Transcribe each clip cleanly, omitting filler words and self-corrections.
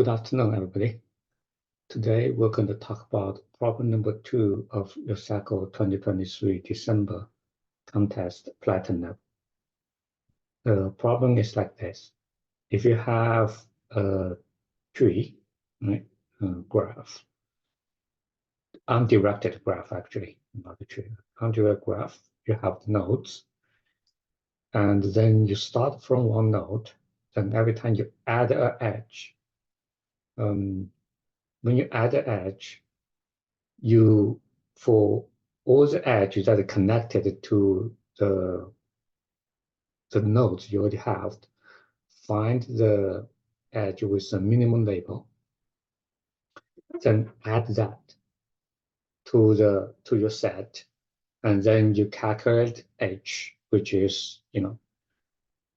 Good afternoon, everybody. Today, we're going to talk about problem number 2 of USACO 2023 December contest Platinum. The problem is like this. If you have a tree, right, graph, undirected graph actually, not a tree, undirected graph, you have nodes, and then you start from one node, then every time you add an edge, when you add an edge, for all the edges that are connected to the nodes you already have, find the edge with a minimum label, then add that to your set, and then you calculate h, which is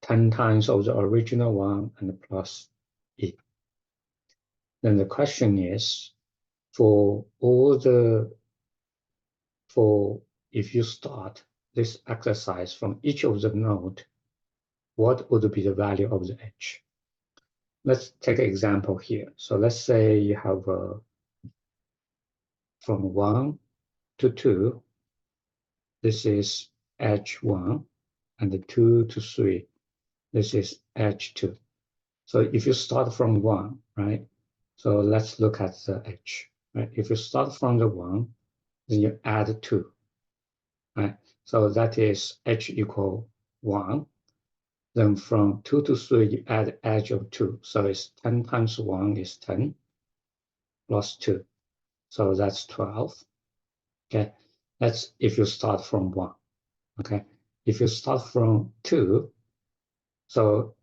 10 times of the original one and plus e. Then the question is, if you start this exercise from each of the node, what would be the value of the h? Let's take an example here. So let's say you have from 1 to 2, this is h1, and the 2 to 3, this is h2. So if you start from 1, right? So let's look at the h, right? If you start from the 1, then you add 2, right? So that is h equal 1. Then from 2 to 3, you add edge of 2. So it's 10 times 1 is 10 plus 2. So that's 12. Okay, that's if you start from 1. Okay, if you start from 2, so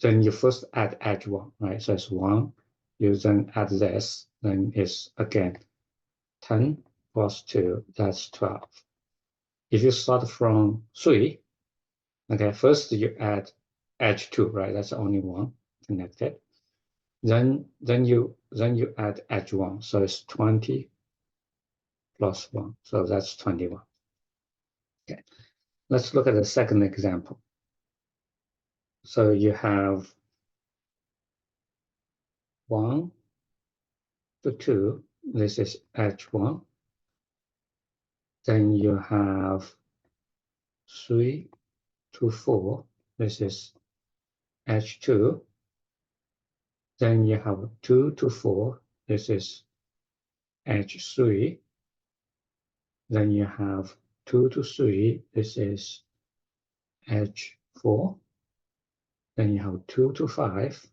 then you first add edge 1, right? So it's 1. You then add this, then it's again 10 plus 2, that's 12. If you start from 3, okay, first you add edge 2, right? That's only 1 connected. Then you add edge 1, so it's 20 plus 1, so that's 21. Okay, let's look at the second example. So you have 1 to 2, this is edge 1. Then you have 3 to 4, this is edge 2. Then you have 2 to 4, this is edge 3. Then you have 2 to 3, this is edge 4. Then you have 2 to 5,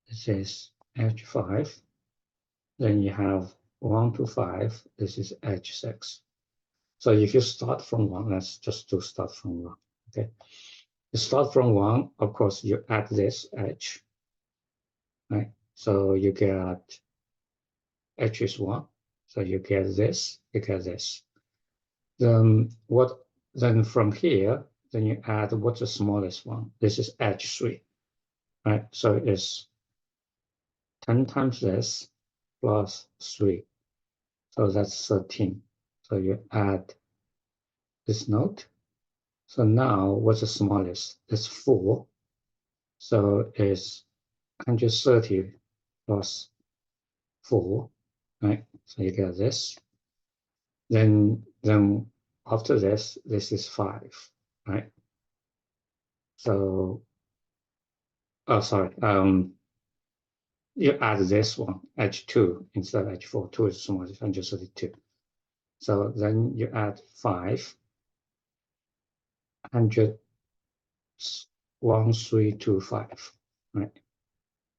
this is edge 5. Then you have 1 to 5, this is edge 6. So if you start from 1, let's just do start from 1, okay? You start from 1, of course, you add this edge, right? So you get edge is 1, so you get this, you get this. Then from here, then you add what's the smallest one? This is edge 3, right? So it's 10 times this plus 3. So that's 13. So you add this node. So now what's the smallest? It's 4. So it's 130 plus 4, right? So you get this. Then after this is 5, right? So, oh, sorry. You add this one, edge 2 instead of edge 4. 2 is small, it's 132. So then you add 5, 11325, right?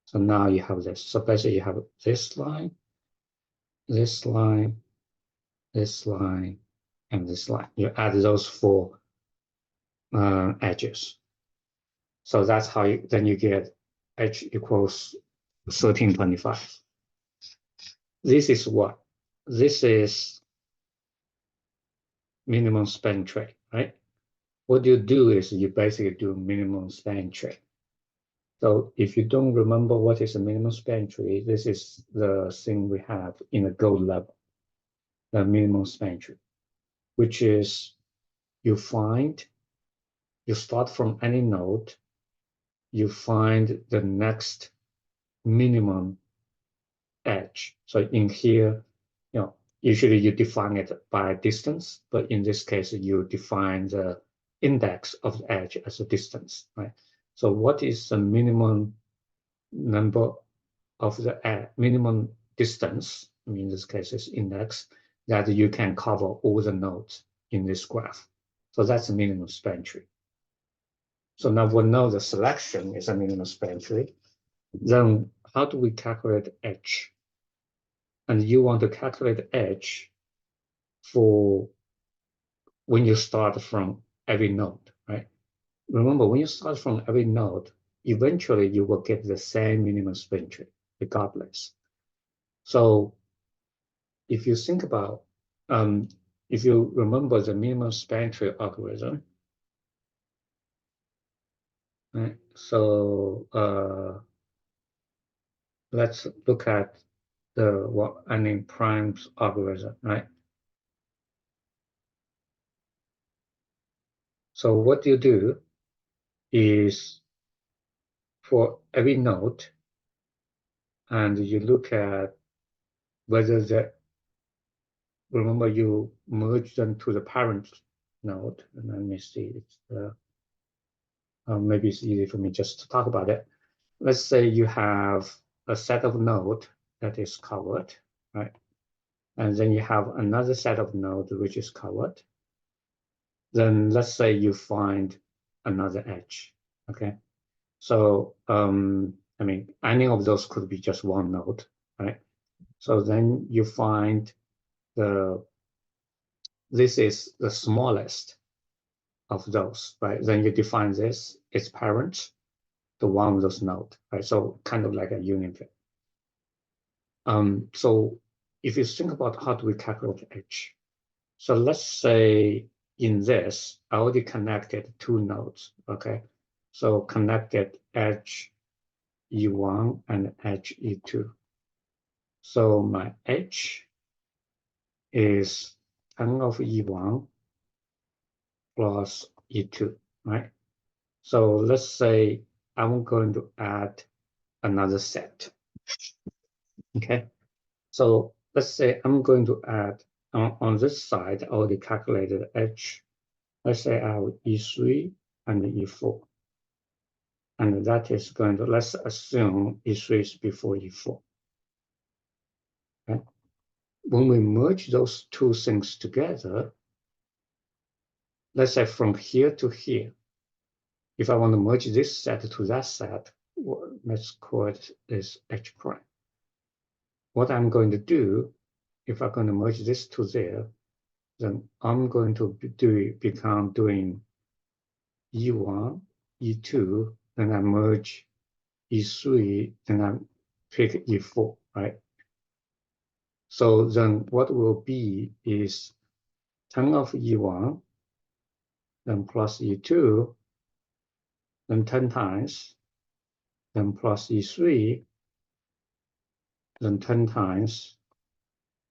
So now you have this. So basically you have this line, this line, this line, and this line. You add those 4 edges. So that's how then you get h equals 1325. This is what? This is minimum span tree, right? What you do is you basically do minimum span tree. So if you don't remember what is a minimum span tree, this is the thing we have in the gold level, the minimum span tree, which is you start from any node, you find the next minimum edge. So in here, usually you define it by distance, but in this case, you define the index of the edge as a distance, right? So what is the minimum number of the minimum distance, in this case is index, that you can cover all the nodes in this graph. So that's the minimum span tree. So now we know the selection is a minimum span tree. Then how do we calculate edge? And you want to calculate edge for when you start from every node, right? Remember, when you start from every node, eventually you will get the same minimum span tree, regardless. So if you think about, if you remember the minimum span tree algorithm, right? So let's look at the primes algorithm, right? So what you do is for every node, and you look at whether remember you merge them to the parent node. And let me see, maybe it's easy for me just to talk about it. Let's say you have a set of node that is covered, right? And then you have another set of nodes which is covered. Then let's say you find another edge, okay? So, any of those could be just one node, right? So then you find this is the smallest of those, right? Then you define this, its parent, to one of those nodes, right? So kind of like a union fit. So if you think about how do we calculate edge, so let's say in this, I already connected two nodes, okay? So connected edge E1 and edge E2. So my edge is 10 of E1 plus E2, right? So let's say I'm going to add another set, okay? So let's say I'm going to add, on this side, I already calculated edge. Let's say I have E3 and E4. And that is going to, let's assume E3 is before E4. Okay? When we merge those two things together, let's say from here to here, if I want to merge this set to that set, let's call it this H prime. What I'm going to do, if I'm going to merge this to there, then I'm going to become doing E1, E2, then I merge E3, then I pick E4, right? So then what will be is 10 of E1, then plus E2, then 10 times, then plus E3, then 10 times,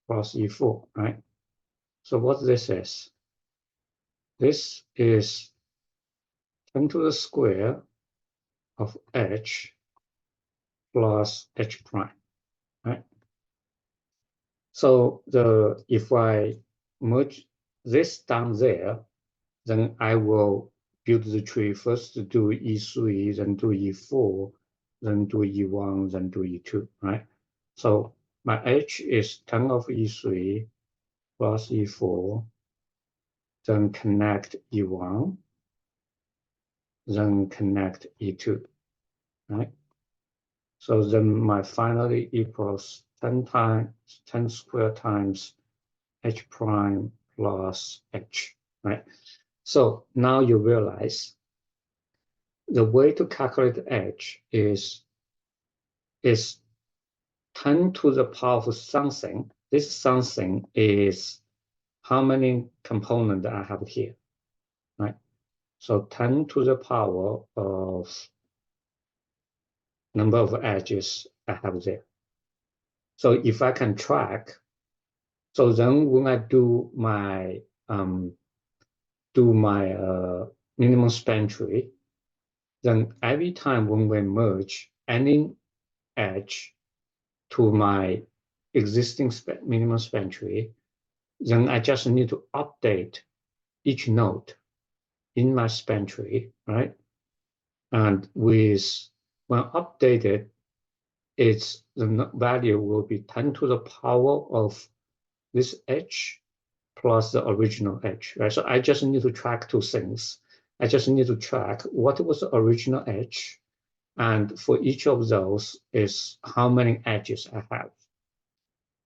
plus E4, right? So what this is this is 10 to the square of H plus H prime, right? So if I merge this down there, then I will build the tree first to do E3, then do E4, then do E1, then do E2, right? So my H is 10 of E3 plus E4, then connect E1, then connect E2, right? So then my finally equals 10 squared times H prime plus H, right? So now you realize the way to calculate H is 10 to the power of something. This something is how many components I have here, right? So 10 to the power of number of edges I have there. So if I can track, so then when I do my minimum span tree, then every time when we merge any edge to my existing minimum span tree, then I just need to update each node in my span tree, right? And when updated, the value will be 10 to the power of this edge plus the original edge, right? So I just need to track two things. I just need to track what was the original edge, and for each of those is how many edges I have.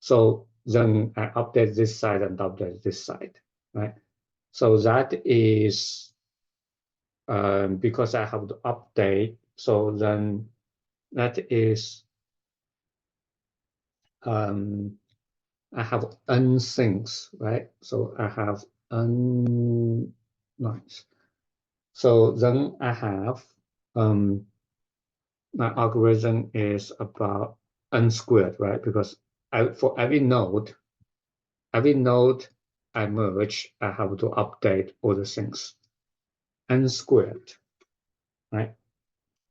So then I update this side and update this side, right? So that is because I have to update. So then that is I have n things, right? So I have n lines. So then I have my algorithm is about n squared, right? Because for every node I merge, I have to update all the things. N squared, right?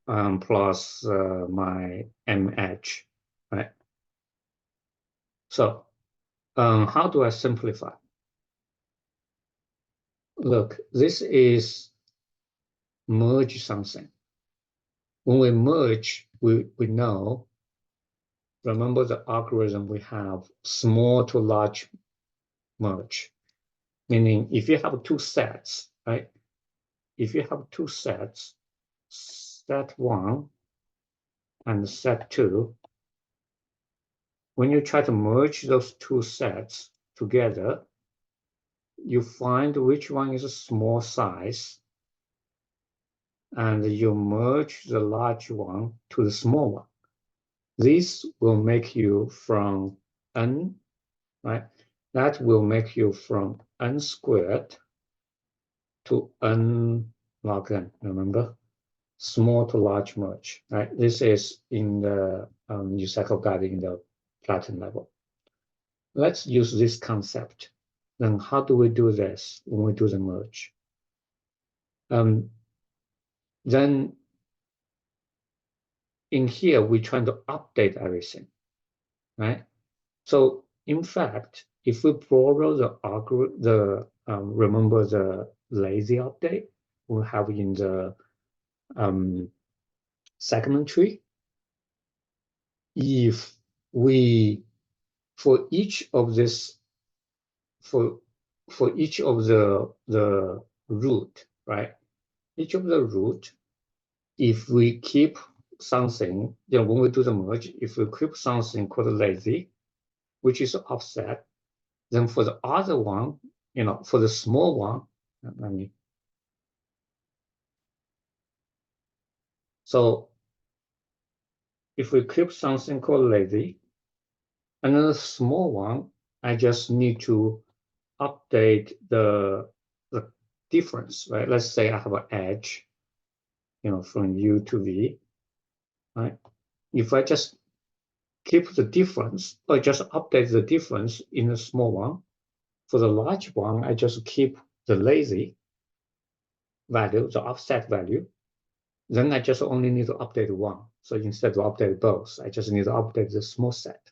Plus my m edge, right? So how do I simplify? Look, this is merge something. When we merge, we know, remember the algorithm we have, small to large merge. Meaning if you have two sets, right? If you have two sets, set one and set two, when you try to merge those two sets together, you find which one is a small size, and you merge the large one to the small one. This will make you from n, right? That will make you from n squared to n log n, remember? Small to large merge, right? This is in the USACO guide in the Platinum level. Let's use this concept. Then how do we do this when we do the merge? Then in here, we're trying to update everything, right? So in fact, if we borrow the algorithm, remember the lazy update we have in the segment tree, if we for each of this for each of the root, right? Each of the root, if we keep something, when we do the merge, if we keep something called lazy, which is offset, then for the other one, for the small one, let me. So if we keep something called lazy, another small one, I just need to update the difference, right? Let's say I have an edge, from U to V, right? If I just keep the difference, or just update the difference in the small one, for the large one, I just keep the lazy value, the offset value, then I just only need to update one. So instead of update both, I just need to update the small set.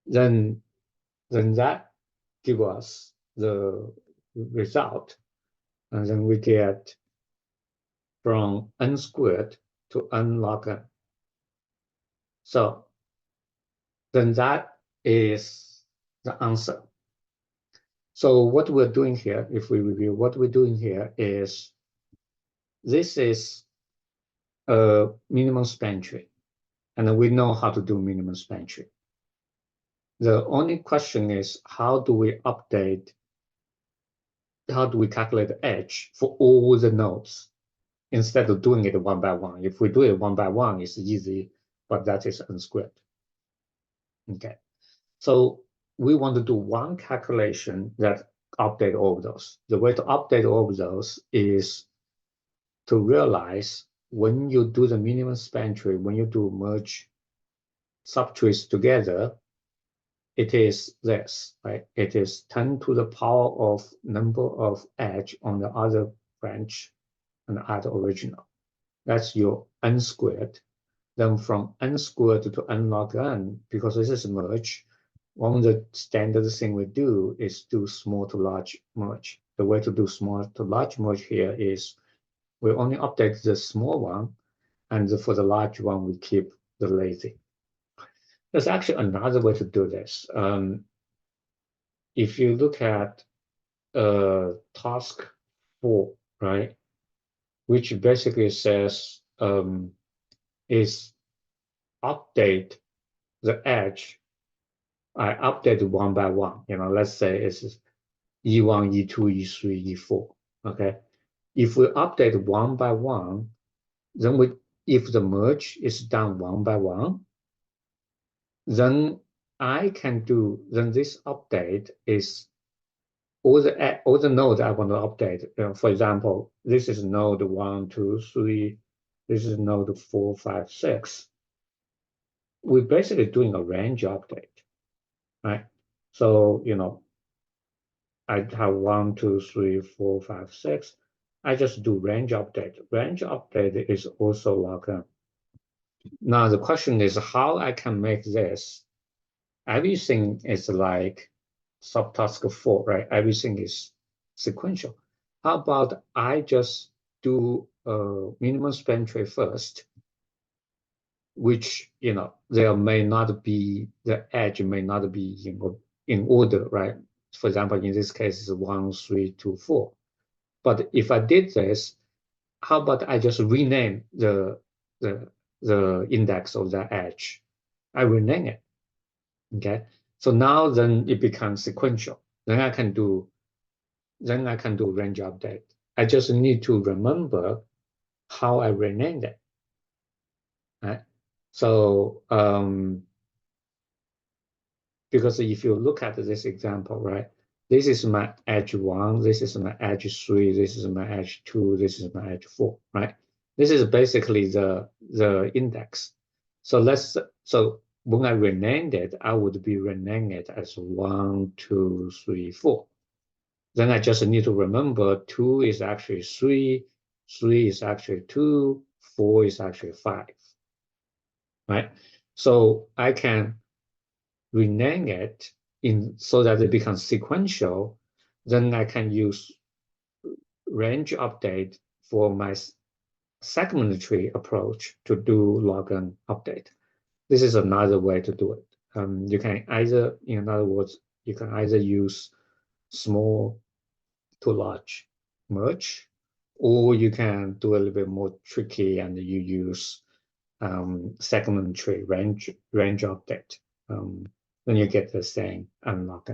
Then that gives us the result, and then we get from n squared to n log n. So then that is the answer. So what we're doing here, if we review, what we're doing here is, this is a minimum span tree, and we know how to do minimum span tree. The only question is, how do we calculate the edge for all the nodes instead of doing it one by one? If we do it one by one, it's easy, but that is n squared. Okay, so we want to do one calculation that update all of those. The way to update all of those is to realize when you do the minimum span tree, when you do merge subtrees together, it is this, right? It is 10 to the power of number of edge on the other branch and add original. That's your n squared. Then from n squared to n log n, because this is merge, one of the standard thing we do is do small to large merge. The way to do small to large merge here is we only update the small one, and for the large one, we keep the lazy. There's actually another way to do this. If you look at task 4, right, which basically says is update the edge. I update one by one. Let's say it's E1, E2, E3, E4. Okay. If we update one by one, then if the merge is done one by one, then then this update is all the node I want to update. For example, this is node 1, 2, 3. This is node 4, 5, 6. We're basically doing a range update, right? So, I have 1, 2, 3, 4, 5, 6. I just do range update. Range update is also log n. Now the question is how I can make this. Everything is like subtask 4, right? Everything is sequential. How about I just do a minimum span tree first, which, there may not be, the edge may not be in order, right? For example, in this case, it's 1, 3, 2, 4. But if I did this, how about I just rename the index of the edge? I rename it. Okay. So now then it becomes sequential. Then I can do range update. I just need to remember how I renamed it. Right? So because if you look at this example, right, this is my edge 1, this is my edge 3, this is my edge 2, this is my edge 4, right? This is basically the index. So when I renamed it, I would be renaming it as 1, 2, 3, 4. Then I just need to remember 2 is actually 3, 3 is actually 2, 4 is actually 5, right? So I can rename it so that it becomes sequential. Then I can use range update for my segment tree approach to do log n update. This is another way to do it. You can either, in other words, you can either use small to large merge, or you can do a little bit more tricky and you use segment tree range update. Then you get the same unlock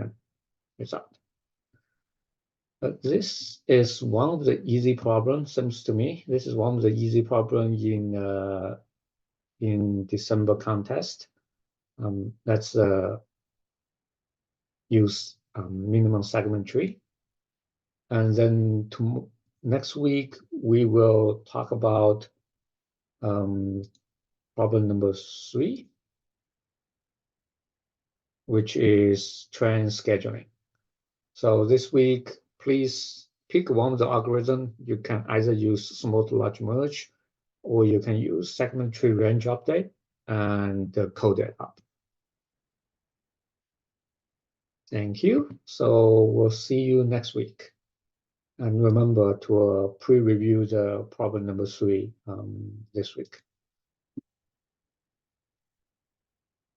result. But this is one of the easy problems, seems to me. This is one of the easy problems in December contest. Let's use minimum segment tree. And then next week, we will talk about problem number 3, which is train scheduling. So this week, please pick one of the algorithm. You can either use small to large merge, or you can use segment tree range update and code it up. Thank you. So we'll see you next week. And remember to pre-review the problem number 3 this week.